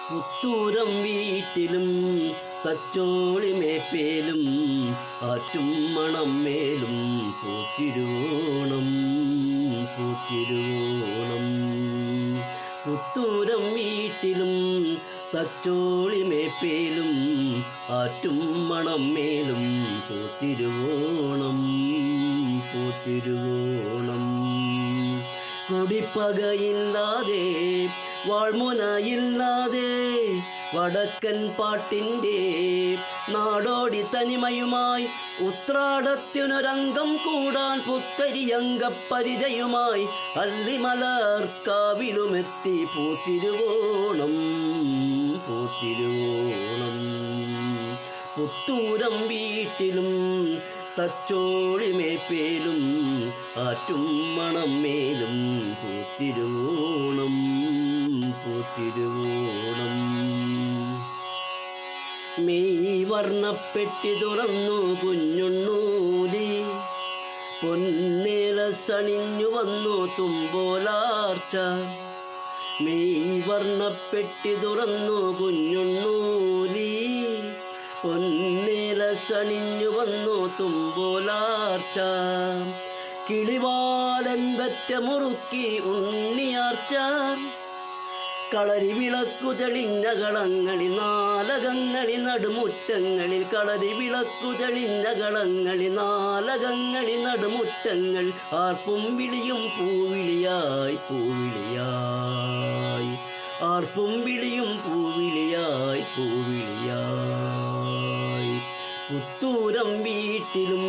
പുത്തൂരം വീട്ടിലും തച്ചോളി മേപ്പേലും ആറ്റും മണം മേലും പൂത്തിരുവോണം പൂത്തിരുവോണം. പുത്തൂരം വീട്ടിലും തച്ചോളി മേപ്പേലും ആറ്റും മണം മേലും പൂത്തിരുവോണം പൂത്തിരുവോണം. കൊടിപ്പകയില്ലാതെ വാൾമുനയില്ലാതെ വടക്കൻ പാട്ടിൻ്റെ നാടോടി തനിമയുമായി ഉത്രാടത്തിനൊരംഗം കൂടാൻ പുത്തരിയങ്കപ്പരിചയുമായി അല്ലിമലർക്കാവിലുമെത്തി പൂത്തിരുവോണം പൂത്തിരുവോണം. പുത്തൂരം വീട്ടിലും തച്ചോളി മേപ്പേലും ആറ്റും മണം മേലും പൂത്തിരുവോണം പൂത്തിരുവോണം. മെയ് വർണ്ണപ്പെട്ടി തുറന്നു കുഞ്ഞുണ്ണൂലി പൊന്നേല സണിഞ്ഞു വന്നു തുമ്പോലാർച്ച. മെയ് വർണ്ണപ്പെട്ടി തുറന്നു കുഞ്ഞുണ്ണൂലി പൊന്നേല സണിഞ്ഞു വന്നു തുമ്പോലാർച്ച. കിളിവാലൻ പറ്റ മുറുക്കി ഉണ്ണിയാർച്ച. കളരി വിളക്കു തെളിഞ്ഞ കളങ്ങളിൽ നാലകങ്ങളിൽ നടുമുറ്റങ്ങളിൽ കളരി വിളക്കു തെളിഞ്ഞ കളങ്ങളിൽ നാലകങ്ങളിൽ നടുമുറ്റങ്ങൾ ആർപ്പും വിളിയും പൂവിളിയായി പൂവിളിയായി ആർപ്പും വിളിയും പൂവിളിയായി പൂവിളിയായി. പുത്തൂരം വീട്ടിലും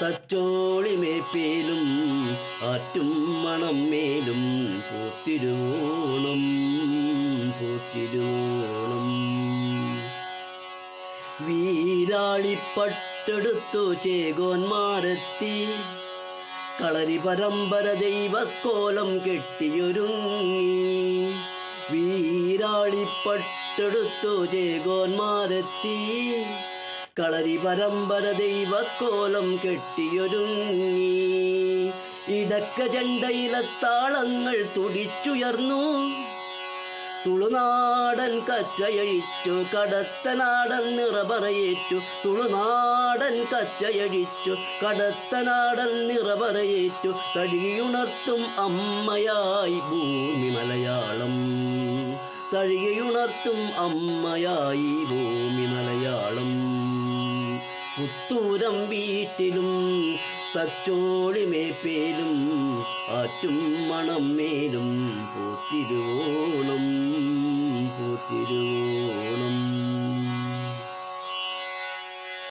തച്ചോളി മേപ്പേലും ആറ്റും മണം മേലും പൂത്തിരുവോണം പൂത്തിരുവോണം. വീരാളിപ്പട്ടെടുത്തു ചേകോന്മാരെത്തി കളരി പരമ്പര ദൈവക്കോലം കെട്ടിയൊരുങ്ങി. വീരാളിപ്പട്ടെടുത്തു ചേകോന്മാരെത്തി കളരി പരമ്പര ദൈവക്കോലം കെട്ടിയൊരുങ്ങി. ഇടക്ക ചെണ്ടയിലത്താളങ്ങൾ തുടിച്ചുയർന്നു. തുളുനാടൻ കച്ചയഴിച്ചു കടത്തനാടൻ നിറപറയേറ്റു. തുളുനാടൻ കച്ചയഴിച്ചു കടത്തനാടൻ നിറപറയേറ്റു. തഴുകിയുണർത്തും അമ്മയായി ഭൂമി മലയാളം. തഴുകിയുണർത്തും അമ്മയായി ഭൂമി മലയാളം. പുത്തൂരം വീട്ടിലും തച്ചോളി മേപ്പേലും ആറ്റും മണം മേലും